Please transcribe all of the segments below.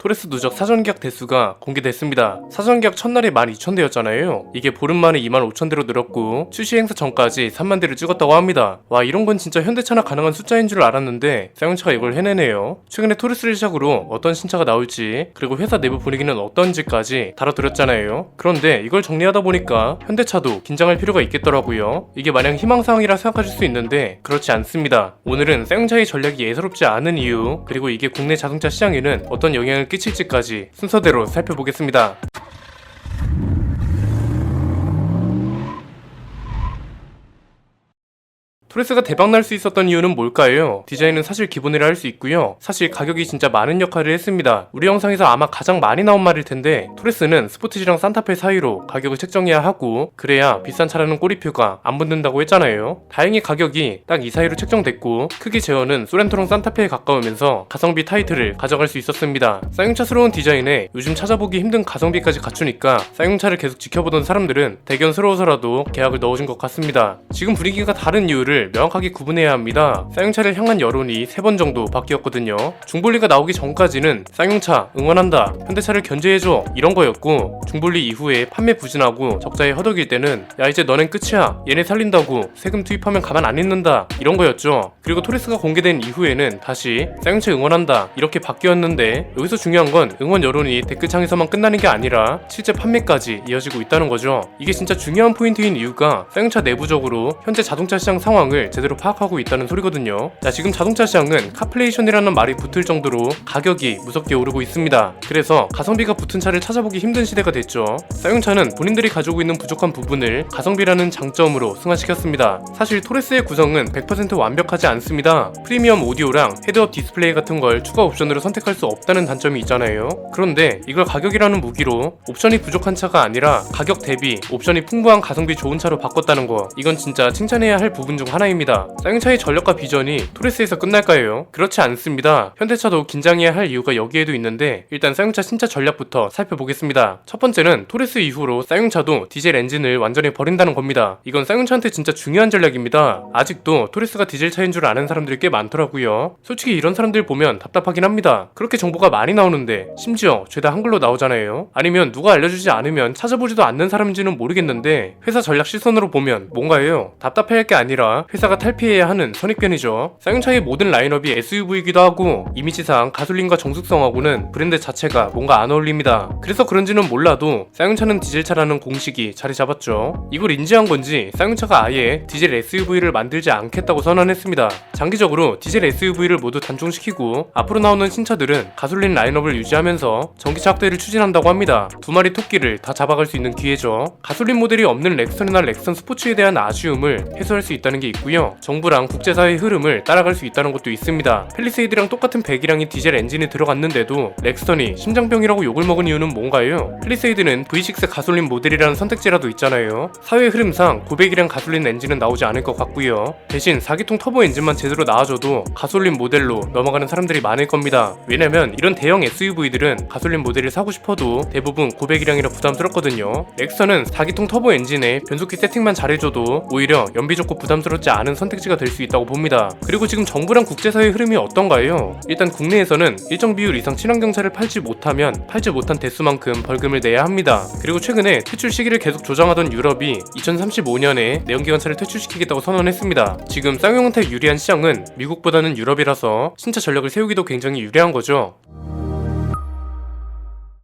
토레스 누적 사전계약 대수가 공개됐습니다. 사전계약 첫날이 12,000대였잖아요. 이게 보름 만에 25,000대로 늘었고 출시 행사 전까지 3만 대를 찍었다고 합니다. 와, 이런 건 진짜 현대차나 가능한 숫자인 줄 알았는데 쌍용차가 이걸 해내네요. 최근에 토레스를 시작으로 어떤 신차가 나올지, 그리고 회사 내부 분위기는 어떤지까지 다뤄드렸잖아요. 그런데 이걸 정리하다 보니까 현대차도 긴장할 필요가 있겠더라고요. 이게 마냥 희망사항이라 생각하실 수 있는데 그렇지 않습니다. 오늘은 쌍용차의 전략이 예사롭지 않은 이유, 그리고 이게 국내 자동차 시장에는 어떤 영향을 끼칠지까지 순서대로 살펴보겠습니다. 토레스가 대박날 수 있었던 이유는 뭘까요? 디자인은 사실 기본이라 할 수 있고요. 사실 가격이 진짜 많은 역할을 했습니다. 우리 영상에서 아마 가장 많이 나온 말일 텐데, 토레스는 스포티지랑 산타페 사이로 가격을 책정해야 하고 그래야 비싼 차라는 꼬리표가 안 붙는다고 했잖아요. 다행히 가격이 딱 이 사이로 책정됐고 크기 제어는 소렌토랑 산타페에 가까우면서 가성비 타이틀을 가져갈 수 있었습니다. 쌍용차스러운 디자인에 요즘 찾아보기 힘든 가성비까지 갖추니까 쌍용차를 계속 지켜보던 사람들은 대견스러워서라도 계약을 넣어준 것 같습니다. 지금 분위기가 다른 이유를 명확하게 구분해야 합니다. 쌍용차를 향한 여론이 3번 정도 바뀌었거든요. 중볼리가 나오기 전까지는 쌍용차 응원한다, 현대차를 견제해줘 이런 거였고, 중볼리 이후에 판매 부진하고 적자에 허덕일 때는 야 이제 너넨 끝이야, 얘네 살린다고 세금 투입하면 가만 안 있는다 이런 거였죠. 그리고 토레스가 공개된 이후에는 다시 쌍용차 응원한다 이렇게 바뀌었는데, 여기서 중요한 건 응원 여론이 댓글창에서만 끝나는 게 아니라 실제 판매까지 이어지고 있다는 거죠. 이게 진짜 중요한 포인트인 이유가 쌍용차 내부적으로 현재 자동차 시장 상황을 제대로 파악하고 있다는 소리거든요. 자, 지금 자동차 시장은 카플레이션이라는 말이 붙을 정도로 가격이 무섭게 오르고 있습니다. 그래서 가성비가 붙은 차를 찾아보기 힘든 시대가 됐죠. 쌍용차는 본인들이 가지고 있는 부족한 부분을 가성비라는 장점으로 승화시켰습니다. 사실 토레스의 구성은 100% 완벽하지 않습니다. 프리미엄 오디오랑 헤드업 디스플레이 같은 걸 추가 옵션으로 선택할 수 없다는 단점이 있잖아요. 그런데 이걸 가격이라는 무기로 옵션이 부족한 차가 아니라 가격 대비 옵션이 풍부한 가성비 좋은 차로 바꿨다는 거, 이건 진짜 칭찬해야 할 부분 중 하나입니다. 쌍용차의 전략과 비전이 토레스에서 끝날까요? 그렇지 않습니다. 현대차도 긴장해야 할 이유가 여기에도 있는데, 일단 쌍용차 신차 전략부터 살펴보겠습니다. 첫 번째는 토레스 이후로 쌍용차도 디젤 엔진을 완전히 버린다는 겁니다. 이건 쌍용차한테 진짜 중요한 전략입니다. 아직도 토레스가 디젤 차인 줄 아는 사람들이 꽤 많더라고요. 솔직히 이런 사람들 보면 답답하긴 합니다. 그렇게 정보가 많이 나오는데 심지어 죄다 한글로 나오잖아요. 아니면 누가 알려주지 않으면 찾아보지도 않는 사람인지는 모르겠는데, 회사 전략 시선으로 보면 뭔가예요. 답답해할 게 아니라 회사가 탈피해야 하는 선입견이죠. 쌍용차의 모든 라인업이 SUV이기도 하고 이미지상 가솔린과 정숙성하고는 브랜드 자체가 뭔가 안 어울립니다. 그래서 그런지는 몰라도 쌍용차는 디젤차라는 공식이 자리 잡았죠. 이걸 인지한 건지 쌍용차가 아예 디젤 SUV를 만들지 않겠다고 선언했습니다. 장기적으로 디젤 SUV를 모두 단종시키고 앞으로 나오는 신차들은 가솔린 라인업을 유지하면서 전기차 확대를 추진한다고 합니다. 두 마리 토끼를 다 잡아갈 수 있는 기회죠. 가솔린 모델이 없는 렉선이나 렉선 스포츠에 대한 아쉬움을 해소할 수 있다는 게 있고요. 정부랑 국제사회의 흐름을 따라갈 수 있다는 것도 있습니다. 펠리세이드랑 똑같은 배기량의 디젤 엔진이 들어갔는데도 렉스턴이 심장병이라고 욕을 먹은 이유는 뭔가요? 펠리세이드는 V6 가솔린 모델이라는 선택지라도 있잖아요. 사회 흐름상 고배기량 가솔린 엔진은 나오지 않을 것 같고요. 대신 4기통 터보 엔진만 제대로 나와줘도 가솔린 모델로 넘어가는 사람들이 많을 겁니다. 왜냐면 이런 대형 SUV들은 가솔린 모델을 사고 싶어도 대부분 고배기량이라 부담스럽거든요. 렉스턴은 4기통 터보 엔진에 변속기 세팅만 잘해줘도 오히려 연비 좋고 부담스럽지 않은 선택지가 될 수 있다고 봅니다. 그리고 지금 정부랑 국제사회의 흐름이 어떤가요? 일단 국내에서는 일정 비율 이상 친환경차를 팔지 못하면 팔지 못한 대수만큼 벌금을 내야 합니다. 그리고 최근에 퇴출 시기를 계속 조정하던 유럽이 2035년에 내연기관차를 퇴출시키겠다고 선언했습니다. 지금 쌍용한테 유리한 시장은 미국보다는 유럽이라서 신차 전략을 세우기도 굉장히 유리한 거죠.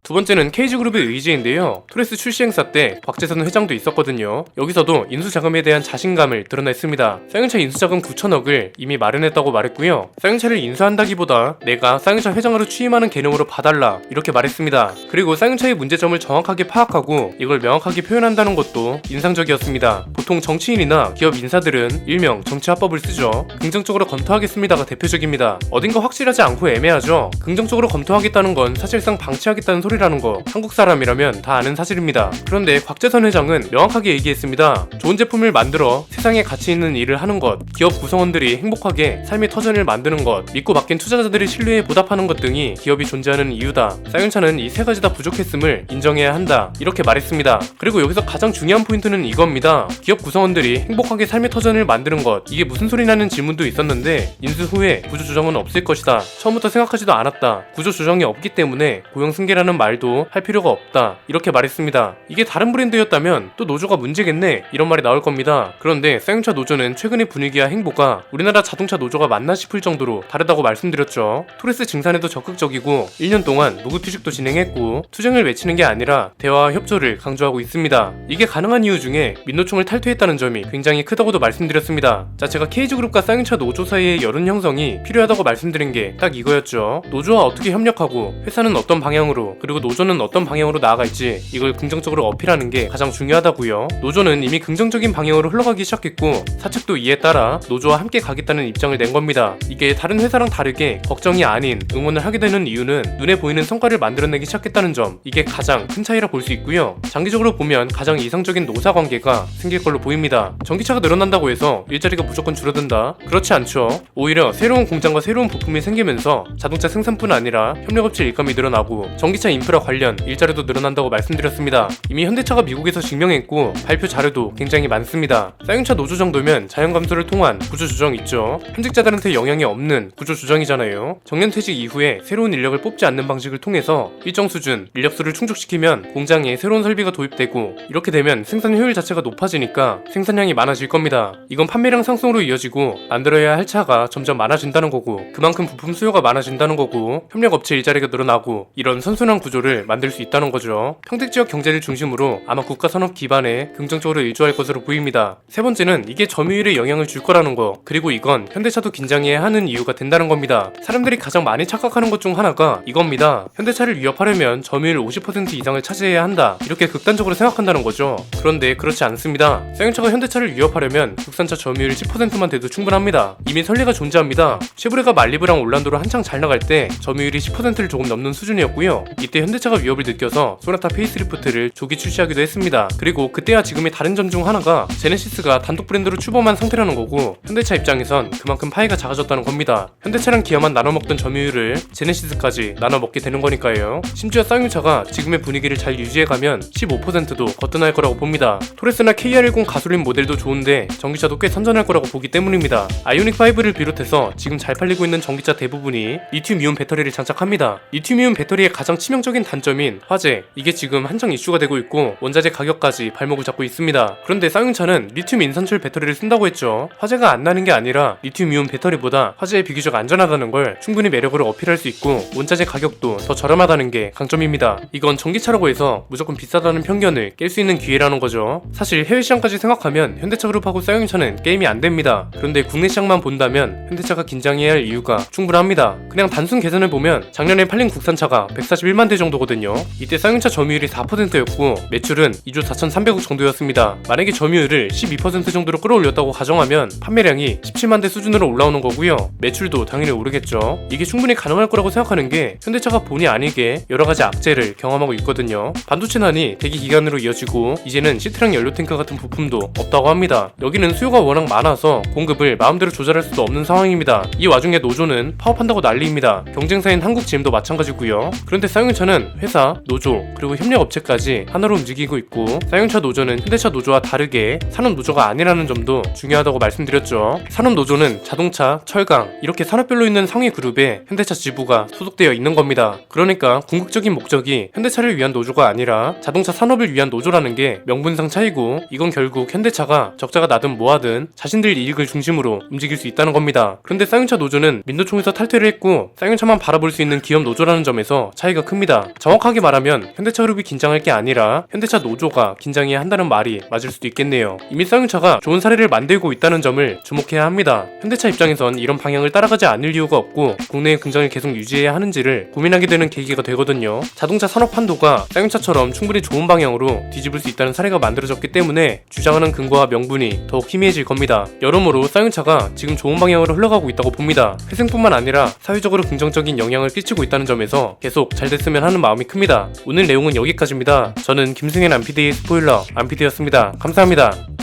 두 번째는 KG그룹의 의지인데요. 토레스 출시 행사 때 곽재선 회장도 있었거든요. 여기서도 인수자금에 대한 자신감을 드러냈습니다. 쌍용차 인수자금 9천억을 이미 마련했다고 말했고요. 쌍용차를 인수한다기보다 내가 쌍용차 회장으로 취임하는 개념으로 봐달라 이렇게 말했습니다. 그리고 쌍용차의 문제점을 정확하게 파악하고 이걸 명확하게 표현한다는 것도 인상적이었습니다. 보통 정치인이나 기업 인사들은 일명 정치화법을 쓰죠. 긍정적으로 검토하겠습니다가 대표적입니다. 어딘가 확실하지 않고 애매하죠. 긍정적으로 검토하겠다는 건 사실상 방치하겠다는 소리라 사람이라는 거 한국 사람이라면 다 아는 사실입니다. 그런데 곽재선 회장은 명확하게 얘기했습니다. 좋은 제품을 만들어 세상에 가치 있는 일을 하는 것, 기업 구성원들이 행복하게 삶의 터전을 만드는 것, 믿고 맡긴 투자자들의 신뢰에 보답하는 것 등이 기업이 존재하는 이유다. 쌍용차는 이 세 가지 다 부족했음을 인정해야 한다. 이렇게 말했습니다. 그리고 여기서 가장 중요한 포인트는 이겁니다. 기업 구성원들이 행복하게 삶의 터전을 만드는 것, 이게 무슨 소리냐는 질문도 있었는데 인수 후에 구조조정은 없을 것이다. 처음부터 생각하지도 않았다. 구조조정이 없기 때문에 고용승계라는 말도 할 필요가 없다. 이렇게 말했습니다. 이게 다른 브랜드였다면 또 노조가 문제겠네, 이런 말이 나올 겁니다. 그런데 쌍용차 노조는 최근의 분위기와 행보가 우리나라 자동차 노조가 맞나 싶을 정도로 다르다고 말씀드렸죠. 토레스 증산에도 적극적이고 1년 동안 무급휴직도 진행했고 투쟁을 외치는 게 아니라 대화와 협조를 강조하고 있습니다. 이게 가능한 이유 중에 민노총을 탈퇴했다는 점이 굉장히 크다고도 말씀드렸습니다. 자, 제가 KG그룹과 쌍용차 노조 사이의 여론 형성이 필요하다고 말씀드린 게 딱 이거였죠. 노조와 어떻게 협력하고 회사는 어떤 방향으로 그리고 노조는 어떤 방향으로 나아갈지 이걸 긍정적으로 어필하는 게 가장 중요하다고요. 노조는 이미 긍정적인 방향으로 흘러가기 시작했고 사측도 이에 따라 노조와 함께 가겠다는 입장을 낸 겁니다. 이게 다른 회사랑 다르게 걱정이 아닌 응원을 하게 되는 이유는 눈에 보이는 성과를 만들어내기 시작했다는 점, 이게 가장 큰 차이라 볼 수 있고요. 장기적으로 보면 가장 이상적인 노사 관계가 생길 걸로 보입니다. 전기차가 늘어난다고 해서 일자리가 무조건 줄어든다? 그렇지 않죠. 오히려 새로운 공장과 새로운 부품이 생기면서 자동차 생산뿐 아니라 협력업체 일감이 늘어나고 전기차 인프라 관련 일자리도 늘어난다고 말씀드렸습니다. 이미 현대차가 미국에서 증명했고 발표 자료도 굉장히 많습니다. 쌍용차 노조 정도면 자연감소를 통한 구조조정 있죠. 현직자들한테 영향이 없는 구조조정이잖아요. 정년퇴직 이후에 새로운 인력을 뽑지 않는 방식을 통해서 일정 수준 인력수를 충족시키면 공장에 새로운 설비가 도입되고 이렇게 되면 생산 효율 자체가 높아지니까 생산량이 많아질 겁니다. 이건 판매량 상승으로 이어지고 만들어야 할 차가 점점 많아진다는 거고 그만큼 부품 수요가 많아진다는 거고 협력업체 일자리가 늘어나고 이런 선순환 구조를 만들 수 있다는 거죠. 평택지역 경제를 중심으로 아마 국가산업 기반에 긍정적으로 일조할 것으로 보입니다. 세 번째는 이게 점유율에 영향을 줄 거라는 거, 그리고 이건 현대차도 긴장해야 하는 이유가 된다는 겁니다. 사람들이 가장 많이 착각하는 것 중 하나가 이겁니다. 현대차를 위협하려면 점유율 50% 이상을 차지해야 한다, 이렇게 극단적으로 생각한다는 거죠. 그런데 그렇지 않습니다. 쌍용차가 현대차를 위협하려면 국산차 점유율 10%만 돼도 충분합니다. 이미 선례가 존재합니다. 쉐보레가 말리브랑 올란도로 한창 잘 나갈 때 점유율이 10%를 조금 넘는 수준이었고요. 이때 현대차가 위협을 느껴서 소나타 페이스리프트를 조기 출시하기도 했습니다. 그리고 그때와 지금의 다른 점 중 하나가 제네시스가 단독 브랜드로 출범한 상태라는 거고 현대차 입장에선 그만큼 파이가 작아졌다는 겁니다. 현대차랑 기아만 나눠먹던 점유율을 제네시스까지 나눠먹게 되는 거니까요. 심지어 쌍용차가 지금의 분위기를 잘 유지해가면 15%도 거뜬할 거라고 봅니다. 토레스나 KR10 가솔린 모델도 좋은데 전기차도 꽤 선전할 거라고 보기 때문입니다. 아이오닉5를 비롯해서 지금 잘 팔리고 있는 전기차 대부분이 리튬이온 배터리를 장착합니다. 리튬이온 배터리의 가장 치명적인 단점인 화재, 이게 지금 한창 이슈가 되고 있고 원자재 가격까지 발목을 잡고 있습니다. 그런데 쌍용차는 리튬 인산철 배터리를 쓴다고 했죠. 화재가 안 나는 게 아니라 리튬이온 배터리보다 화재에 비교적 안전하다는 걸 충분히 매력으로 어필할 수 있고 원자재 가격도 더 저렴하다는 게 강점입니다. 이건 전기차라고 해서 무조건 비싸다는 편견을 깰 수 있는 기회라는 거죠. 사실 해외 시장까지 생각하면 현대차 그룹하고 쌍용차는 게임이 안 됩니다. 그런데 국내 시장만 본다면 현대차가 긴장해야 할 이유가 충분합니다. 그냥 단순 계산을 보면 작년에 팔린 국산차가 141만 대 정도거든요. 이때 쌍용차 점유율이 4%였고 매출은 2조 4,300억 정도였습니다. 만약에 점유율을 12% 정도로 끌어올렸다고 가정하면 판매량이 17만 대 수준으로 올라오는 거고요. 매출도 당연히 오르겠죠. 이게 충분히 가능할 거라고 생각하는 게 현대차가 본의 아니게 여러가지 악재를 경험하고 있거든요. 반도체난이 대기 기간으로 이어지고 이제는 시트랑 연료탱크 같은 부품도 없다고 합니다. 여기는 수요가 워낙 많아서 공급을 마음대로 조절할 수도 없는 상황입니다. 이 와중에 노조는 파업한다고 난리입니다. 경쟁사인 한국GM도 마찬가지고요. 그런데 쌍용차는 회사, 노조, 그리고 협력업체까지 하나로 움직이고 있고 쌍용차 노조는 현대차 노조와 다르게 산업노조가 아니라는 점도 중요하다고 말씀드렸죠. 산업노조는 자동차, 철강 이렇게 산업별로 있는 상위 그룹에 현대차 지부가 소속되어 있는 겁니다. 그러니까 궁극적인 목적이 현대차를 위한 노조가 아니라 자동차 산업을 위한 노조라는 게 명분상 차이고 이건 결국 현대차가 적자가 나든 뭐하든 자신들 이익을 중심으로 움직일 수 있다는 겁니다. 그런데 쌍용차 노조는 민노총에서 탈퇴를 했고 쌍용차만 바라볼 수 있는 기업 노조라는 점에서 차이가 큽니다. 정확하게 말하면 현대차 그룹이 긴장할 게 아니라 현대차 노조가 긴장해야 한다는 말이 맞을 수도 있겠네요. 이미 쌍용차가 좋은 사례를 만들고 있다는 점을 주목해야 합니다. 현대차 입장에선 이런 방향을 따라가지 않을 이유가 없고 국내의 긍정을 계속 유지해야 하는지를 고민하게 되는 계기가 되거든요. 자동차 산업 판도가 쌍용차처럼 충분히 좋은 방향으로 뒤집을 수 있다는 사례가 만들어졌기 때문에 주장하는 근거와 명분이 더욱 희미해질 겁니다. 여러모로 쌍용차가 지금 좋은 방향으로 흘러가고 있다고 봅니다. 회생뿐만 아니라 사회적으로 긍정적인 영향을 끼치고 있다는 점에서 계속 잘 됐으면 보셨으면 하는 마음이 큽니다. 오늘 내용은 여기까지입니다. 저는 김승현 안PD의 스포일러 안PD였습니다. 감사합니다.